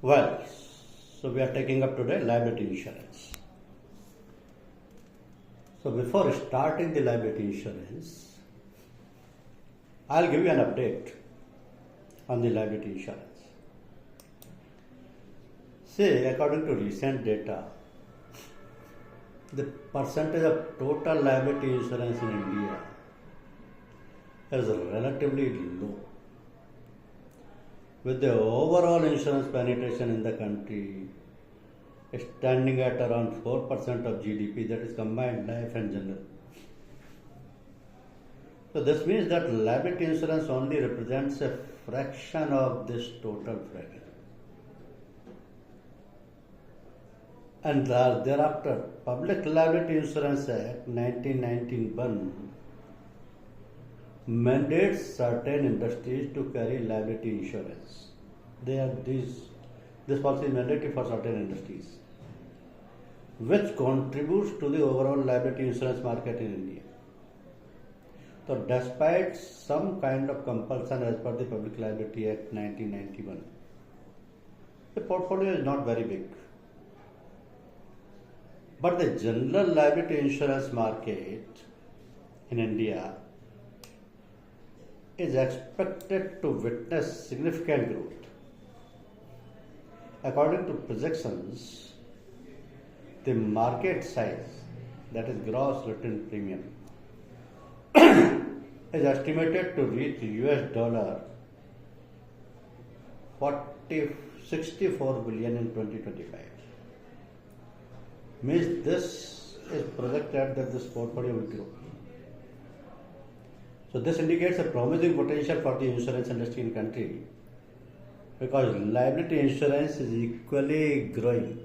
Well, so we are taking up today liability insurance. So before starting the liability insurance, I'll give you an update on the liability insurance. See, according to recent data, the percentage of total liability insurance in India is relatively low. With the overall insurance penetration in the country standing at around 4% of GDP, that is combined life and general. So this means that liability insurance only represents a fraction of this total fragment. And thereafter, Public Liability Insurance Act 1991 mandates certain industries to carry liability insurance. This policy is mandatory for certain industries, which contributes to the overall liability insurance market in India. So despite some kind of compulsion as per the Public Liability Act 1991, the portfolio is not very big. But the general liability insurance market in India is expected to witness significant growth. According to projections, the market size, that is gross written premium, is estimated to reach $64 billion in 2025. Means this is projected that this portfolio will grow. So this indicates a promising potential for the insurance industry in country, because liability insurance is equally growing.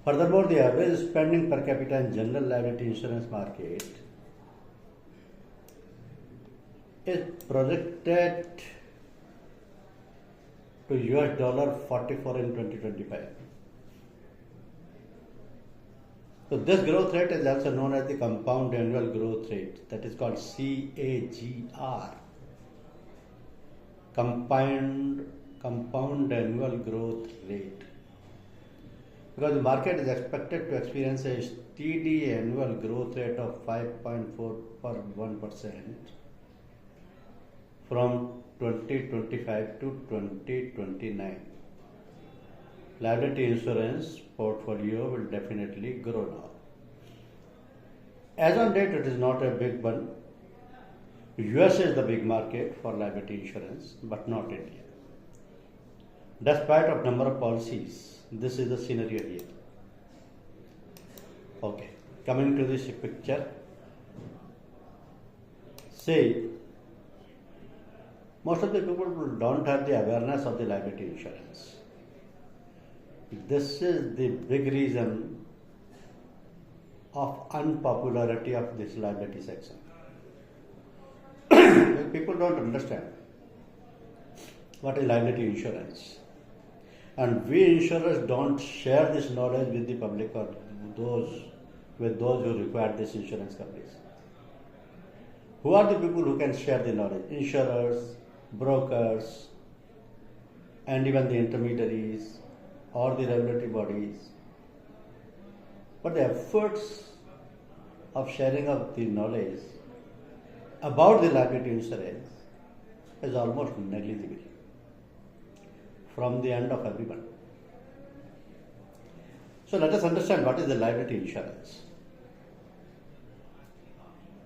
Furthermore, the average spending per capita in general liability insurance market is projected to $44 in 2025. So this growth rate is also known as the compound annual growth rate, that is called CAGR, compound annual growth rate, because the market is expected to experience a steady annual growth rate of 5.41% from 2025 to 2029. Liability insurance portfolio will definitely grow now. As on date, it is not a big one. US is the big market for liability insurance, but not India. Despite of number of policies, this is the scenario here. Okay, coming to this picture. Say, most of the people don't have the awareness of the liability insurance. This is the big reason of unpopularity of this liability section. People don't understand what is liability insurance, and we insurers don't share this knowledge with the public or those who require this insurance coverage. Who are the people who can share the knowledge? Insurers, brokers, and even the intermediaries or the regulatory bodies. But the efforts of sharing of the knowledge about the liability insurance is almost negligible from the end of everyone. So let us understand what is the liability insurance.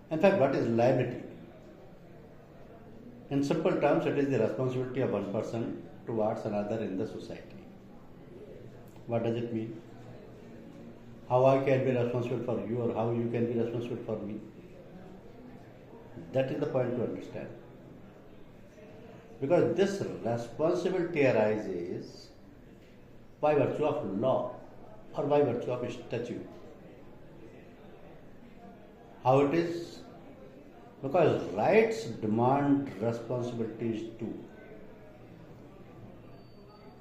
In fact, what is liability? In simple terms, it is the responsibility of one person towards another in the society. What does it mean? How I can be responsible for you, or how you can be responsible for me? That is the point to understand. Because this responsibility arises by virtue of law or by virtue of statute. How it is? Because rights demand responsibilities too.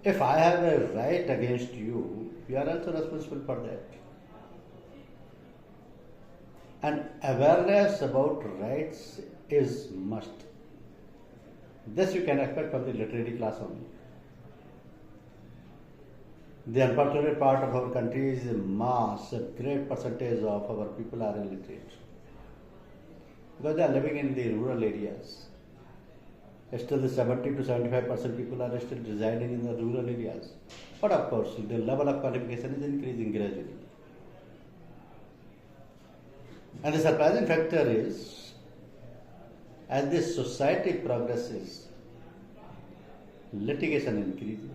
If I have a right against you, you are also responsible for that. And awareness about rights is must. This you can expect from the literary class only. The unfortunate part of our country is a great percentage of our people are illiterate because they are living in the rural areas. Still, the 70 to 75% people are still residing in the rural areas. But of course, the level of qualification is increasing gradually. And the surprising factor is, as this society progresses, litigation increases.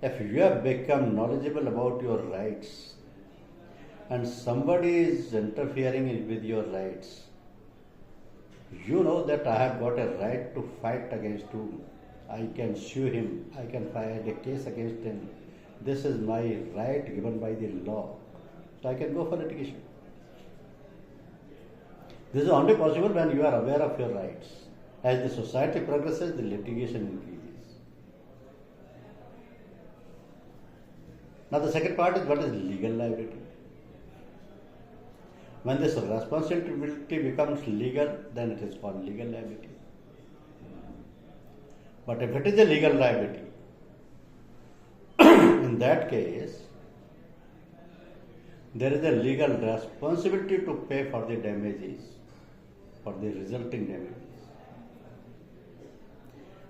If you have become knowledgeable about your rights and somebody is interfering with your rights, you know that I have got a right to fight against him. I can sue him. I can file a case against him. This is my right given by the law. So I can go for litigation. This is only possible when you are aware of your rights. As the society progresses, the litigation increases. Now the second part is what is legal liability. When this responsibility becomes legal, then it is called legal liability. But if it is a legal liability, in that case, there is a legal responsibility to pay for the damages, for the resulting damages.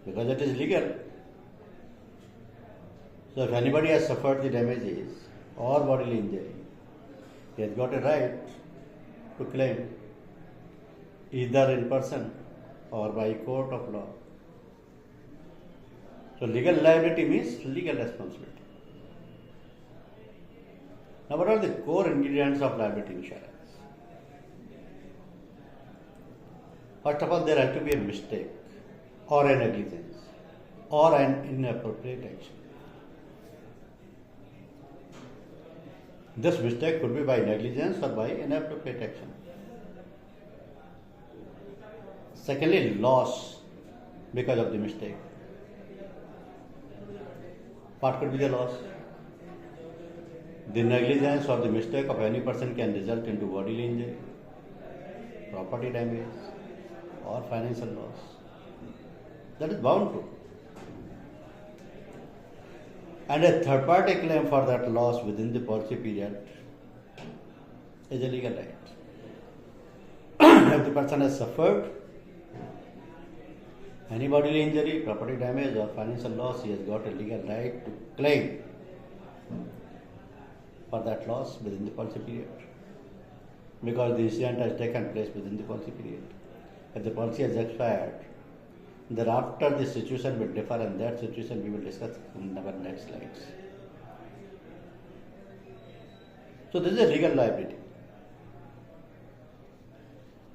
Because it is legal. So if anybody has suffered the damages or bodily injury, he has got a right to claim either in person or by court of law. So legal liability means legal responsibility. Now what are the core ingredients of liability insurance? First of all, there has to be a mistake or a negligence or an inappropriate action. This mistake could be by negligence or by inappropriate action. Secondly, loss because of the mistake. What could be the loss? The negligence or the mistake of any person can result into bodily injury, property damage, or financial loss. That is bound to. And a third party claim for that loss within the policy period is a legal right. If the person has suffered any bodily injury, property damage, or financial loss, he has got a legal right to claim for that loss within the policy period, because the incident has taken place within the policy period. If the policy has expired, thereafter the situation will differ, and that situation we will discuss in our next slides. So this is a legal liability.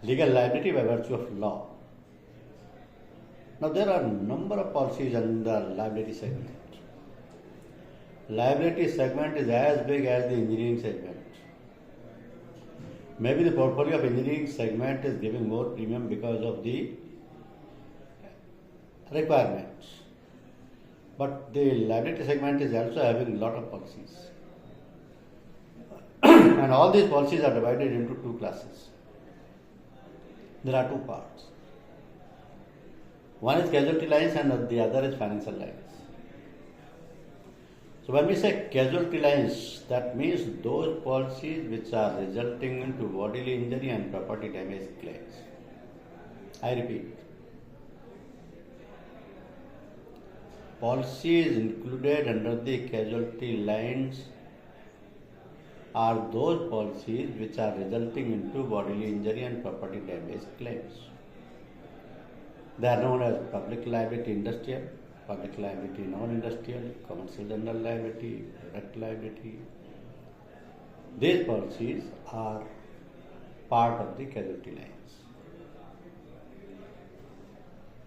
Legal liability by virtue of law. Now there are a number of policies under liability segment. Liability segment is as big as the engineering segment. Maybe the portfolio of engineering segment is giving more premium because of the requirements. But the liability segment is also having a lot of policies. And all these policies are divided into two classes. There are two parts. One is casualty lines and the other is financial lines. So when we say casualty lines, that means those policies which are resulting into bodily injury and property damage claims. I repeat. Policies included under the casualty lines are those policies which are resulting into bodily injury and property damage claims. They are known as public liability industrial, public liability non-industrial, commercial general liability, product liability. These policies are part of the casualty lines.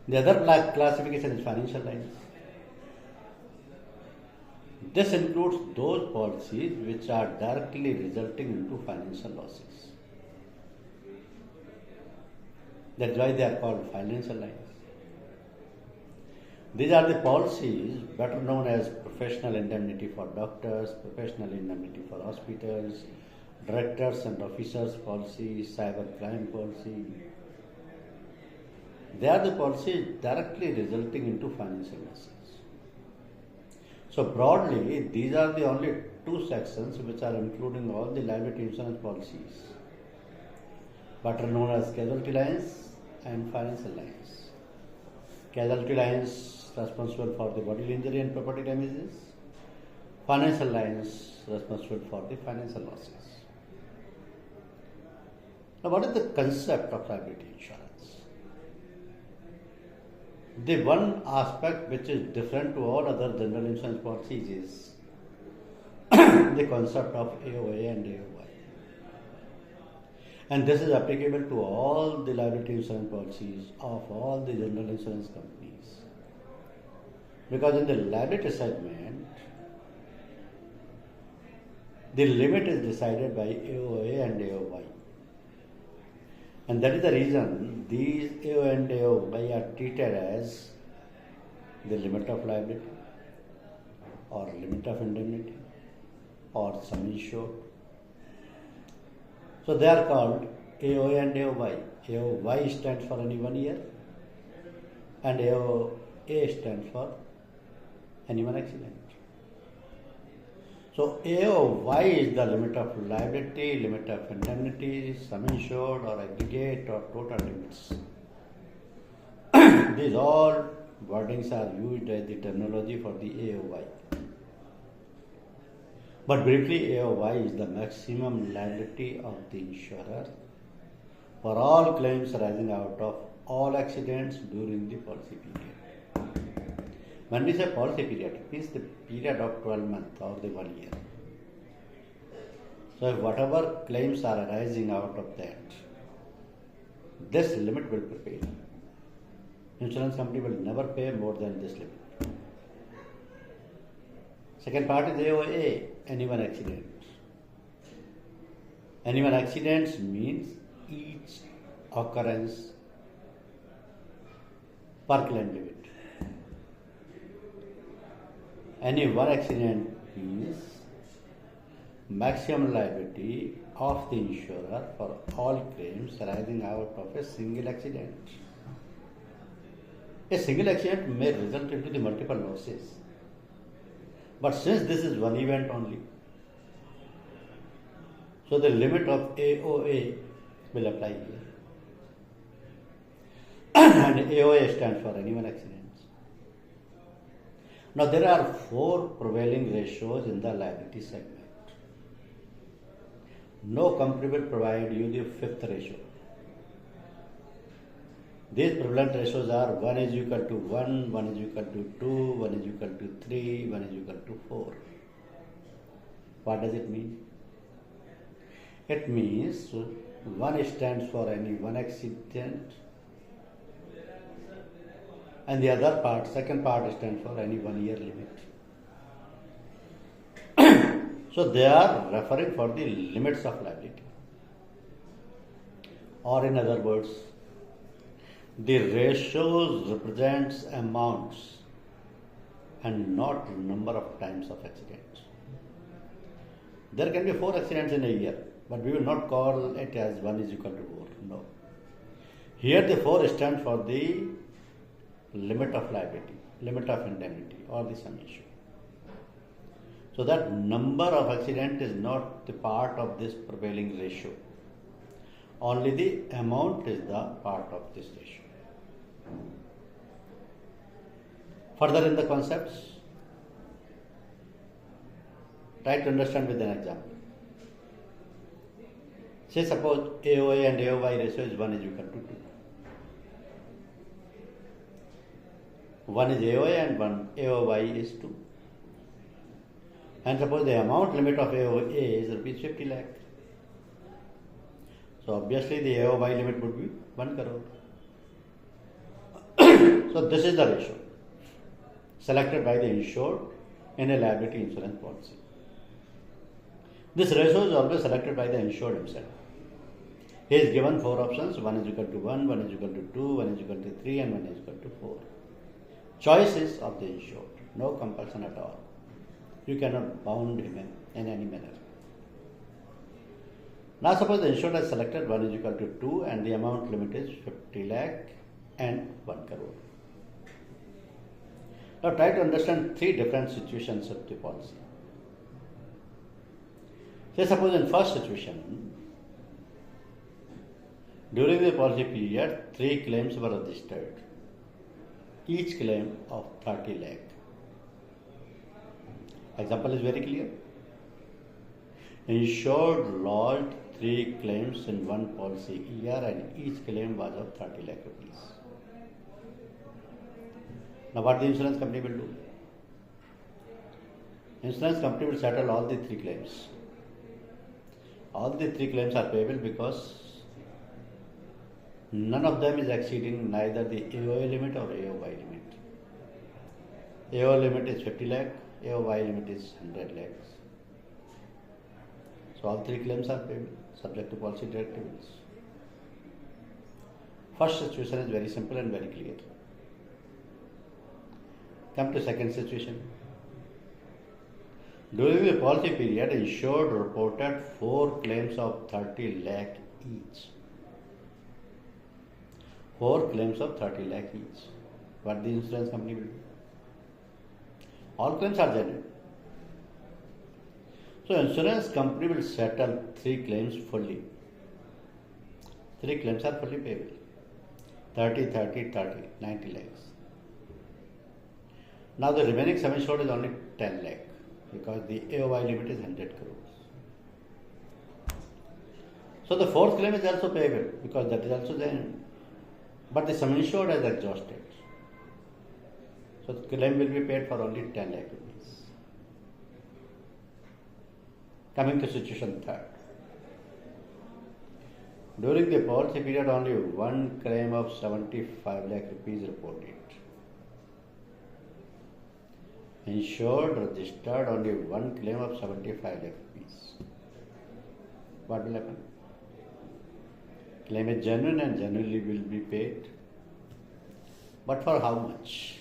The other classification is financial lines. This includes those policies which are directly resulting into financial losses. That's why they are called financial lines. These are the policies better known as professional indemnity for doctors, professional indemnity for hospitals, directors and officers policy, cyber crime policy. They are the policies directly resulting into financial losses. So broadly, these are the only two sections which are including all the liability insurance policies, what are known as casualty lines and financial lines. Casualty lines responsible for the bodily injury and property damages, financial lines responsible for the financial losses. Now, what is the concept of liability insurance? The one aspect which is different to all other general insurance policies is the concept of AOA and AOY. And this is applicable to all the liability insurance policies of all the general insurance companies. Because in the liability segment, the limit is decided by AOA and AOY. And that is the reason these AOA and AOY are treated as the limit of liability or limit of indemnity or sum insured. So they are called AOA and AOY. AOY stands for any 1 year and AOA stands for any one accident. So AOY is the limit of liability, limit of indemnity, sum insured or aggregate or total limits. These all wordings are used as the terminology for the AOY. But briefly, AOY is the maximum liability of the insurer for all claims arising out of all accidents during the policy period. When we say policy period, it means the period of 12 months or the 1 year. So if whatever claims are arising out of that, this limit will prevail. Insurance company will never pay more than this limit. Second part is AOA, any one accident. Any one accidents means each occurrence per claim limit. Any one accident means maximum liability of the insurer for all claims arising out of a single accident. A single accident may result into the multiple losses. But since this is one event only, so the limit of AOA will apply here. And AOA stands for any one accident. Now there are 4 prevailing ratios in the liability segment. No company will provide you the 5th ratio. These prevalent ratios are 1 is equal to 1, 1 is equal to 2, 1 is equal to 3, 1 is equal to 4. What does it mean? It means 1 stands for any one accident and the other part, second part stands for any 1 year limit. So they are referring for the limits of liability. Or in other words, the ratios represents amounts and not number of times of accidents. There can be 4 accidents in a year, but we will not call it as 1 is equal to 4. No. Here the 4 stands for the limit of liability, limit of indemnity or the sum insured. So that number of accident is not the part of this prevailing ratio. Only the amount is the part of this ratio. Further in the concepts, try to understand with an example. Say suppose AOA and AOY ratio is 1 is equal to 2. 1 is AOA and 1 AOY is 2. And suppose the amount limit of AOA is rupees 50 lakh. So obviously the AOY limit would be 1 crore. So this is the ratio selected by the insured in a liability insurance policy. This ratio is always selected by the insured himself. He is given 4 options, 1 is equal to 1, 1 is equal to 2, 1 is equal to 3 and 1 is equal to 4. Choices of the insured, no compulsion at all. You cannot bound him in any manner. Now suppose the insured has selected 1 is equal to 2 and the amount limit is 50 lakh and 1 crore. Now try to understand three different situations of the policy. Say suppose in first situation, during the policy period, 3 claims were registered, each claim of 30 lakh. Example is very clear. Insured lodged 3 claims in one policy year and each claim was of 30 lakh rupees. Now what the insurance company will do? Insurance company will settle all the 3 claims. All the 3 claims are payable because none of them is exceeding neither the AOA limit or AOY limit. AOA limit is 50 lakh, AOY limit is 100 lakhs. So all 3 claims are payable, subject to policy directives. First situation is very simple and very clear. Come to second situation. During the policy period, insured reported 4 claims of 30 lakh each. 4 claims of 30 lakh each. What the insurance company will do? All claims are genuine. So insurance company will settle 3 claims fully. 3 claims are fully payable. 30, 30, 30, 90 lakhs. Now the remaining sum insured is only 10 lakh because the AOY limit is 100 crores. So the fourth claim is also payable because that is also there. But the sum insured has exhausted. So the claim will be paid for only 10 lakh rupees. Coming to situation third. During the policy period, only one claim of 75 lakh rupees reported. Insured registered only one claim of 75 lakh rupees. What will happen? Claim is genuine and genuinely will be paid. But for how much?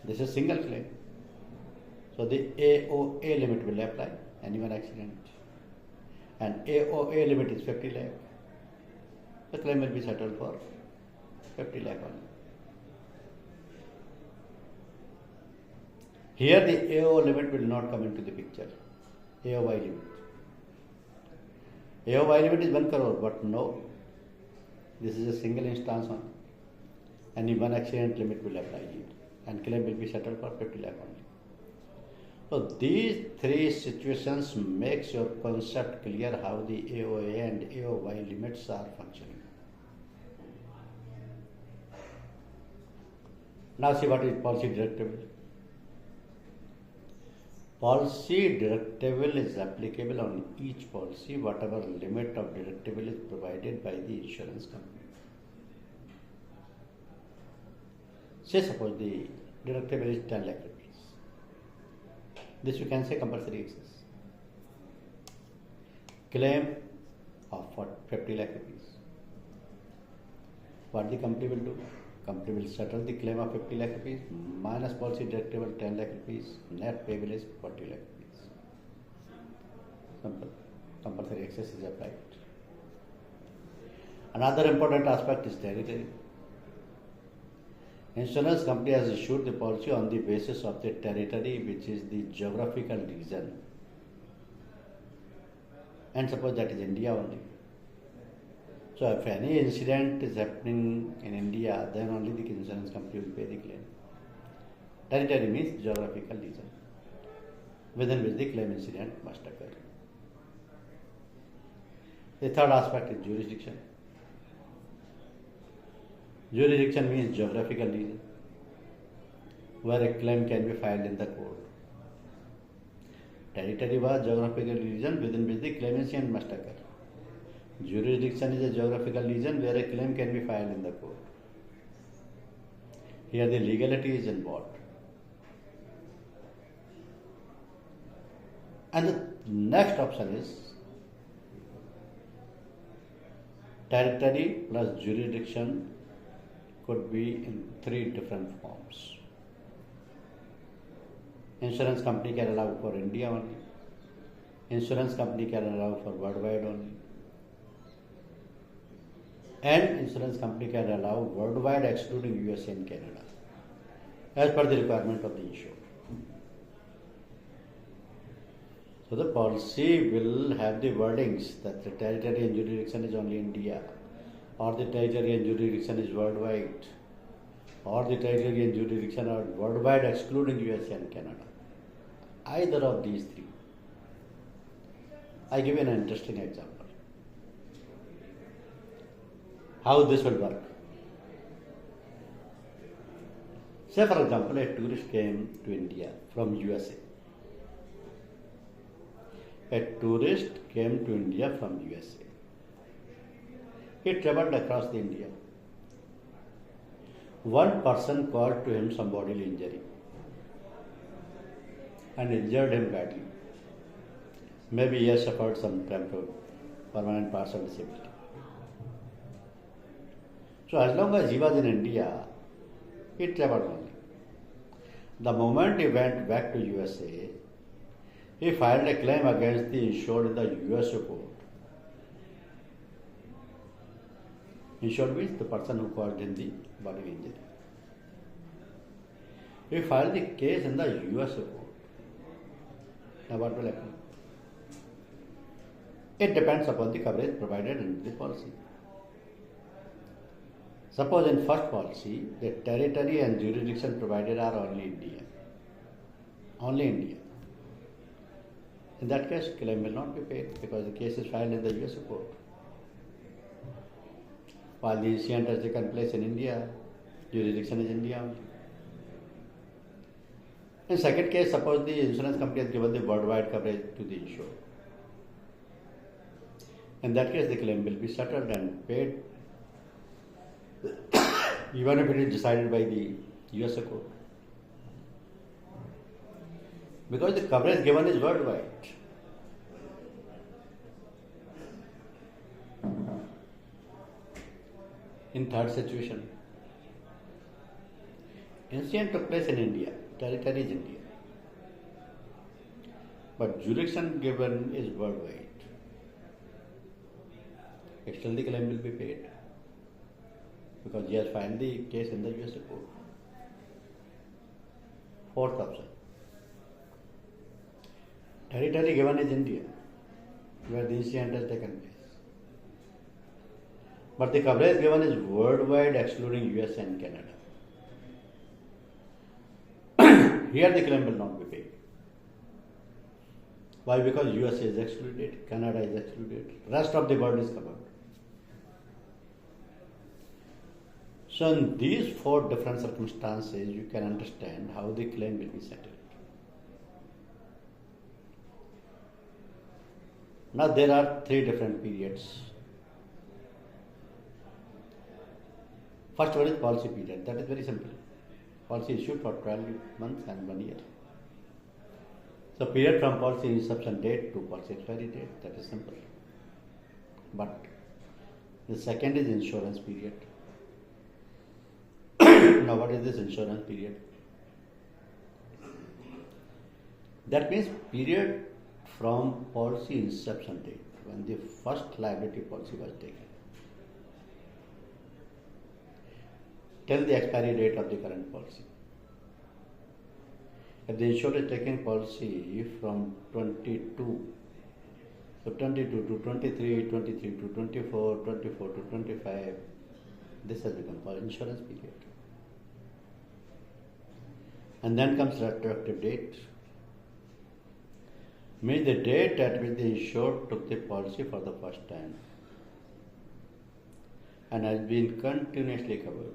This is single claim. So the AOA limit will apply, anyone accident. And AOA limit is 50 lakh. The claim will be settled for 50 lakh only. Here the AO limit will not come into the picture. AOY limit. AOY limit is 1 crore, but no. This is a single instance only. Only one accident limit will apply here. And claim will be settled for 50 lakh only. So these 3 situations makes your concept clear how the AOA and AOY limits are functioning. Now see what is policy deductible. Policy deductible is applicable on each policy, whatever limit of deductible is provided by the insurance company. Say suppose the deductible is 10 lakh rupees. This you can say compulsory excess. Claim of 50 lakh rupees. What the company will do? Company will settle the claim of 50 lakh rupees minus policy deductible 10 lakh rupees. Net payable is 40 lakh rupees. Simple. Compulsory excess is applied. Another important aspect is territory. Insurance company has issued the policy on the basis of the territory, which is the geographical region. And suppose that is India only. So if any incident is happening in India, then only the insurance company will pay the claim. Territory means geographical region within which the claim incident must occur. The third aspect is jurisdiction. Jurisdiction means geographical region where a claim can be filed in the court. Territory was geographical region within which the claim incident must occur. Jurisdiction is a geographical region where a claim can be filed in the court. Here the legality is involved. And the next option is territory plus jurisdiction could be in 3 different forms. Insurance company can allow for India only. Insurance company can allow for worldwide only. And insurance company can allow worldwide excluding USA and Canada. as per the requirement of the insured. So the policy will have the wordings that the territory and jurisdiction is only India, or the territory and jurisdiction is worldwide, or the territory and jurisdiction are worldwide excluding USA and Canada. Either of these three. I give you an interesting example. How this will work. Say for example, a tourist came to India from USA. A tourist came to India from USA. He traveled across the India. One person caused to him some bodily injury and injured him badly. Maybe he has suffered some temporary, permanent partial disability. So as long as he was in India, he traveled only. The moment he went back to USA, he filed a claim against the insured in the USA court. Insured means the person who caused him the bodily injury. He filed the case in the USA court. Now what will happen? It depends upon the coverage provided in the policy. Suppose in first policy, the territory and jurisdiction provided are only India. Only India. In that case, claim will not be paid because the case is filed in the US court. While the incident has taken place in India, jurisdiction is India only. In second case, suppose the insurance company has given the worldwide coverage to the insured. In that case, the claim will be settled and paid even if it is decided by the US court. Because the coverage given is worldwide. In third situation, incident took place in India, territory is India, but jurisdiction given is worldwide. Still the claim will be paid because he has filed the case in the US court. Fourth option, territory given is India, where the incident has taken place. But the coverage given is worldwide excluding US and Canada. Here the claim will not be paid. Why? Because US is excluded, Canada is excluded, rest of the world is covered. So in these four different circumstances, you can understand how the claim will be settled. Now there are three different periods. First one is policy period. That is very simple. Policy issued for 12 months and 1 year. So period from policy inception date to policy expiry date. That is simple. But the second is insurance period. Now what is this insurance period? That means period from policy inception date, when the first liability policy was taken, till the expiry date of the current policy. If the insured is taking policy from 22, so 22 to 23, 23 to 24, 24 to 25, this has become called insurance period. And then comes retroactive date. Means the date at which the insured took the policy for the first time and has been continuously covered.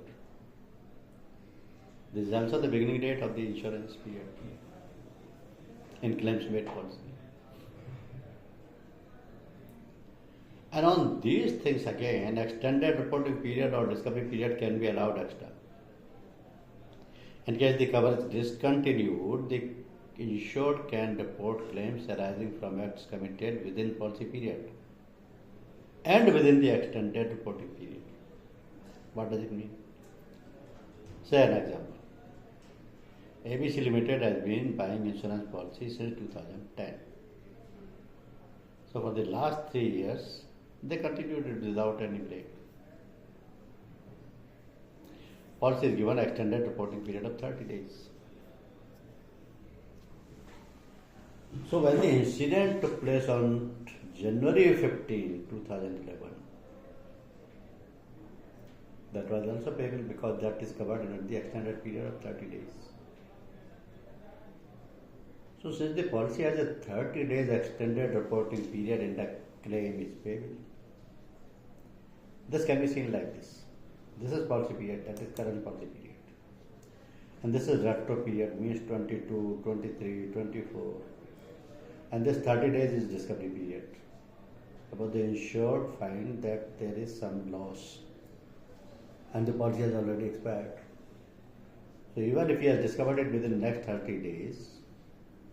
This is also the beginning date of the insurance period in claims made policy. And on these things again, extended reporting period or discovery period can be allowed extra. In case the coverage is discontinued, the insured can report claims arising from acts committed within policy period and within the extended reporting period. What does it mean? Say an example. ABC Limited has been buying insurance policies since 2010. So for the last 3 years, they continued it without any break. Policy is given extended reporting period of 30 days. So when the incident took place on January 15, 2011, that was also payable because that is covered under the extended period of 30 days. So since the policy has a 30 days extended reporting period and the claim is payable, this can be seen like this. This is policy period, that is current policy period. And this is retro period, means 22, 23, 24. And this 30 days is discovery period. Suppose the insured find that there is some loss and the policy has already expired. So even if he has discovered it within the next 30 days,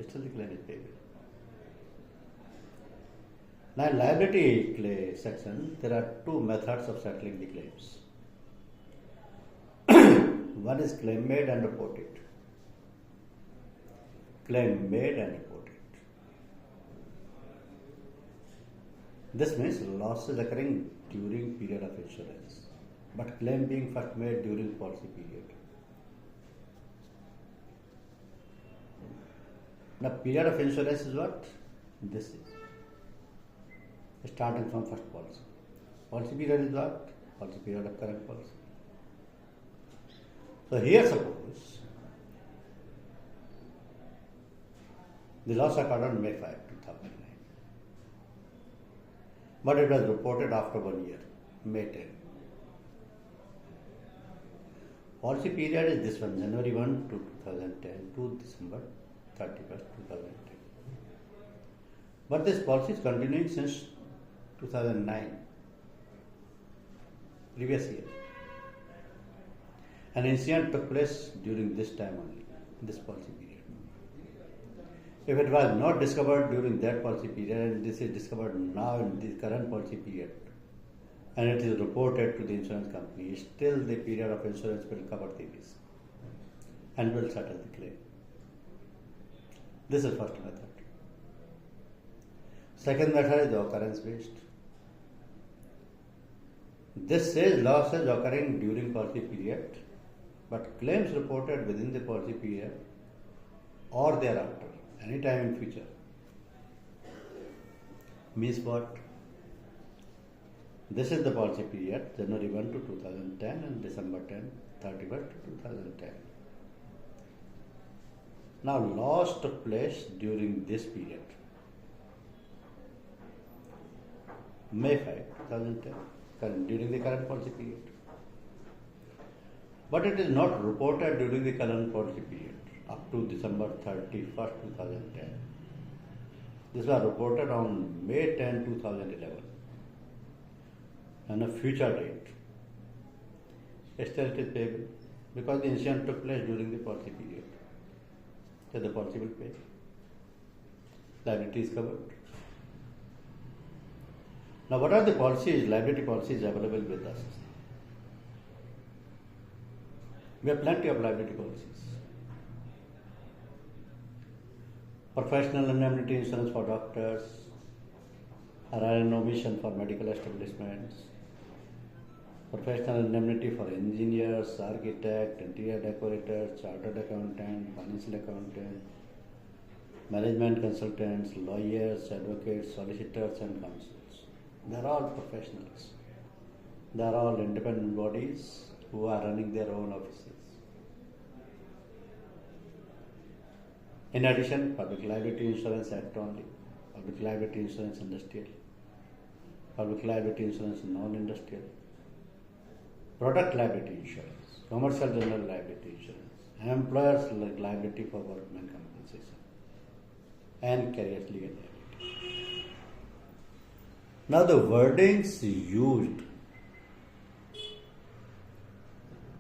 still the claim is payable. Now in liability section, there are two methods of settling the claims. One is claim made and reported. Claim made and reported. This means losses occurring during period of insurance, but claim being first made during policy period. Now period of insurance is what? This is starting from first policy. Policy period is what? Policy period of current policy. So here suppose the loss occurred on May 5, 2009. But it was reported after 1 year, May 10. Policy period is this one, January 1 to 2010 to December 31st, 2010. But this policy is continuing since 2009, previous year. An incident took place during this time only, this policy period. If it was not discovered during that policy period and this is discovered now in the current policy period and it is reported to the insurance company, still the period of insurance will cover the risk and will settle the claim. This is first method. Second method is the occurrence based. This says losses occurring during policy period, but claims reported within the policy period or thereafter, any time in future. Means what? This is the policy period, January 1 to 2010 and December 31st to 2010. Now loss took place during this period, May 5, 2010, during the current policy period. But it is not reported during the current policy period up to December 31st, 2010. This was reported on May 10, 2011 and a future date. Still it is payable because the incident took place during the policy period. So the policy will pay. Liability is covered. Now what are the policies, liability policies available with us? We have plenty of liability policies. Professional indemnity insurance for doctors, error and omission for medical establishments, professional indemnity for engineers, architect, interior decorators, chartered accountant, financial accountant, management consultants, lawyers, advocates, solicitors and counsels. They are all professionals. They are all independent bodies who are running their own offices. In addition, Public Liability Insurance Act only, Public Liability Insurance Industrial, Public Liability Insurance Non-Industrial, Product Liability Insurance, Commercial General Liability Insurance, Employers Liability for Workmen Compensation, and Carriers Legal Liability. Now the wordings used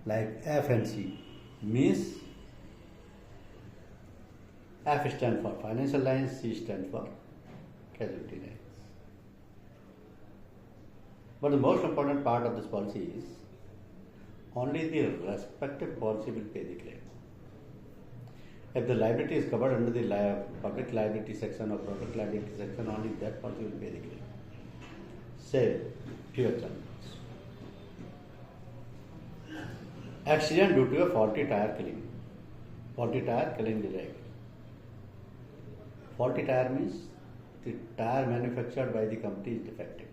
like F and C means F stands for financial lines, C stands for casualty lines. But the most important part of this policy is only the respective policy will pay the claim. If the liability is covered under the public liability section or product liability section, only that policy will pay the claim. Say, few examples. Accident due to a faulty tire killing. Faulty tire killing the leg. Faulty tire means the tire manufactured by the company is defective.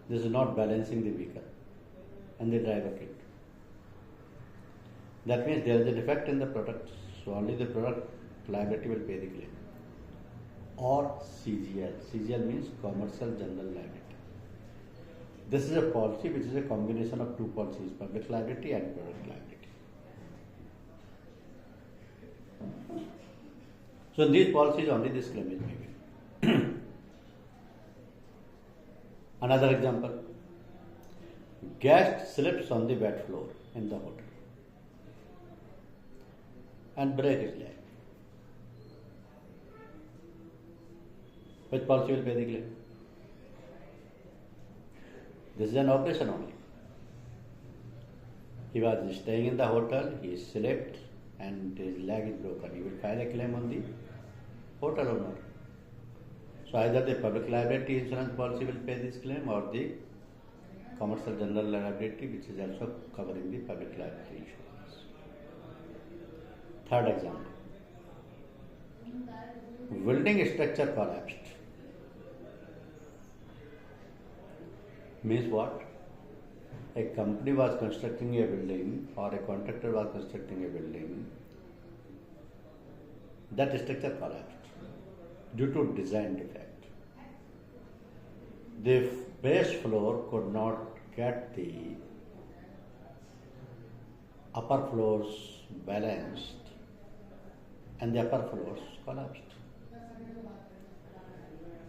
This is not balancing the vehicle and the driver killed. That means there is a defect in the product, so only the product liability will pay the claim. Or CGL. CGL means Commercial General Liability. This is a policy which is a combination of two policies, public liability and product liability. So in these policies only this claim is made. Another example. Guest slips on the wet floor in the hotel and break his leg. Which policy will pay the claim? This is an operation only. He was staying in the hotel, he slipped and his leg is broken. He will file a claim on the hotel owner. So either the public liability insurance policy will pay this claim or the commercial general liability, which is also covering the public liability insurance. Third example. Building structure collapsed. Means what? A company was constructing a building or a contractor was constructing a building. That structure collapsed due to design defect. The base floor could not get the upper floors balanced and the upper floors collapsed.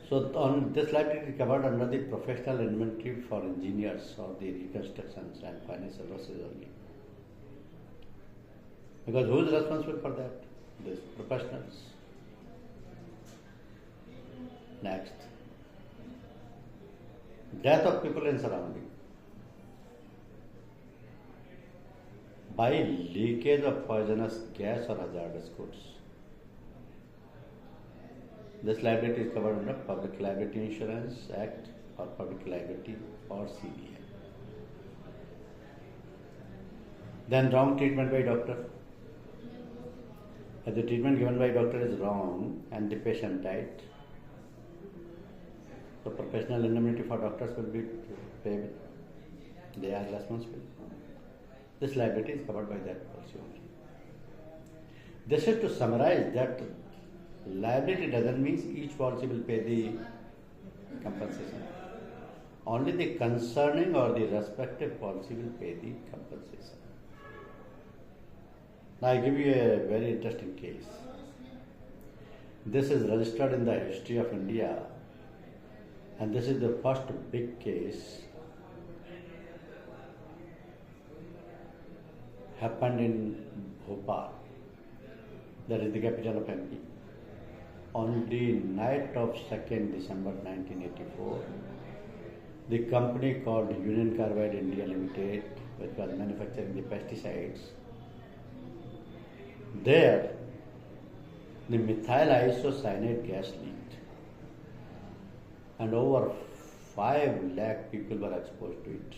So on this liability is covered under the professional indemnity for engineers or the reconstructions and financial losses only. Because who is responsible for that? These professionals. Next. Death of people in surrounding. By leakage of poisonous gas or hazardous goods. This liability is covered under Public Liability Insurance Act or Public Liability or CDA. Then wrong treatment by doctor. If the treatment given by doctor is wrong and the patient died, so professional indemnity for doctors will be payable. They are responsible. This liability is covered by that policy only. This is to summarize that liability doesn't mean each policy will pay the compensation. Only the concerning or the respective policy will pay the compensation. Now I give you a very interesting case. This is registered in the history of India, and this is the first big case happened in Bhopal, that is the capital of MP. On the night of 2nd December 1984, the company called Union Carbide India Limited, which was manufacturing the pesticides, there the methyl isocyanate gas leaked and over 5 lakh people were exposed to it.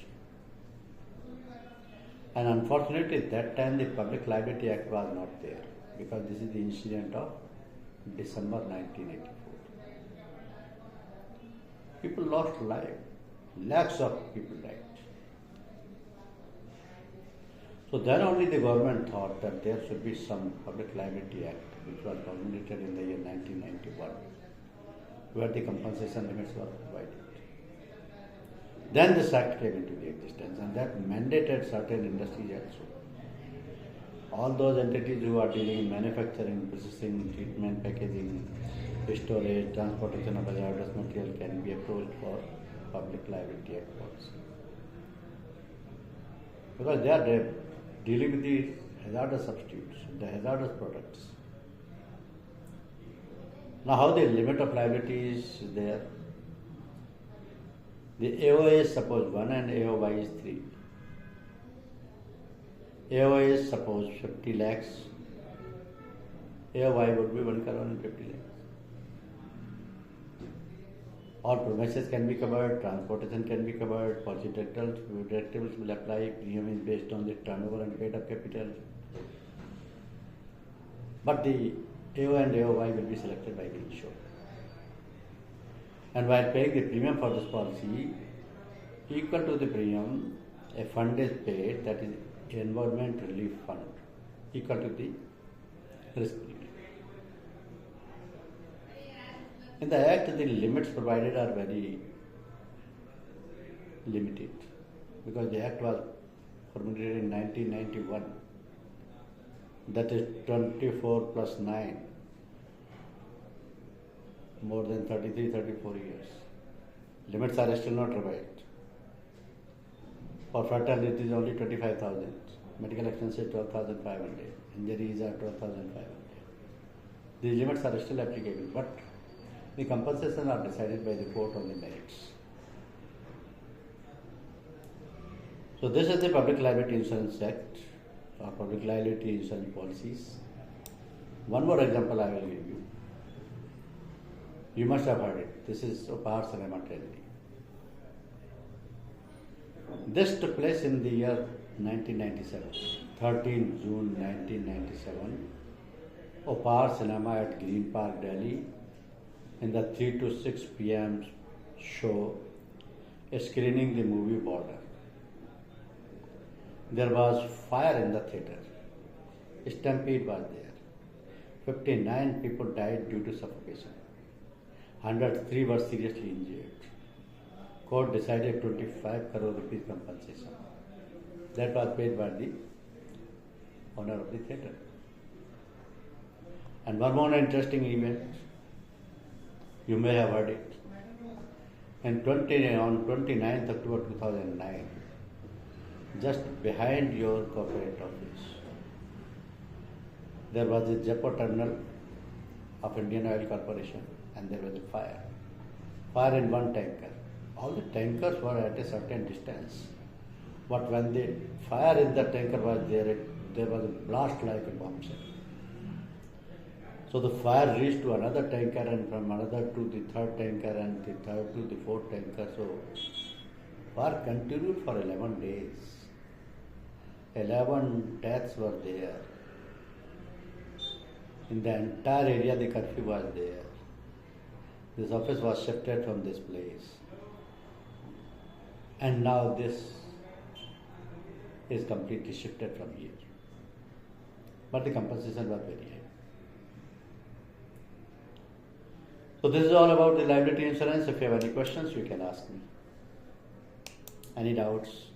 And unfortunately at that time the Public Liability Act was not there, because this is the incident of December 1984. People lost life. Lakhs of people died. So then only the government thought that there should be some Public Liability Act which was promulgated in the year 1991, where the compensation limits were provided. Then this act came into the existence, and that mandated certain industries also. All those entities who are dealing in manufacturing, processing, treatment, packaging, storage, transportation of hazardous material can be approached for Public Liability Act policy. Because they are dealing with the hazardous substitutes, the hazardous products. Now how the limit of liability is there? The AOA is suppose 1 and AOY is 3. AOA is suppose 50 lakhs. AOY would be 1 crore and 50 lakhs. All premises can be covered, transportation can be covered, policy deductibles will apply, premium is based on the turnover and paid up capital. But the AO and AOY will be selected by the insurer. And while paying the premium for this policy, equal to the premium, a fund is paid, that is Environment Relief Fund, equal to the risk premium. In the Act, the limits provided are very limited because the Act was formulated in 1991. That is 24 plus 9, more than 33, 34 years. Limits are still not revised. For fatality, it is only 25,000. Medical expenses 12,500. Injuries are 12,500. These limits are still applicable, but the compensations are decided by the court on the merits. So this is the Public Liability Insurance Act or Public Liability Insurance policies. One more example I will give you. You must have heard it. This is Opar Cinema tragedy. This took place in the year 1997, 13 June 1997. Opar Cinema at Green Park, Delhi, in the 3 to 6 p.m. show, screening the movie Border. There was fire in the theatre. Stampede was there. 59 people died due to suffocation. 103 were seriously injured. Court decided 25 crore rupees compensation. That was paid by the owner of the theatre. And one more interesting event, you may have heard it. On 29th October 2009, just behind your corporate office, there was a Jaipur terminal of Indian Oil Corporation and there was a fire. Fire in one tanker. All the tankers were at a certain distance. But when the fire in the tanker was there, there was a blast like a bomb cell. So the fire reached to another tanker and from another to the third tanker and the third to the fourth tanker. So fire continued for 11 days. 11 deaths were there. In the entire area the curfew was there. This office was shifted from this place. And now this is completely shifted from here. But the compensation was very high. So this is all about the liability insurance. If you have any questions, you can ask me. Any doubts?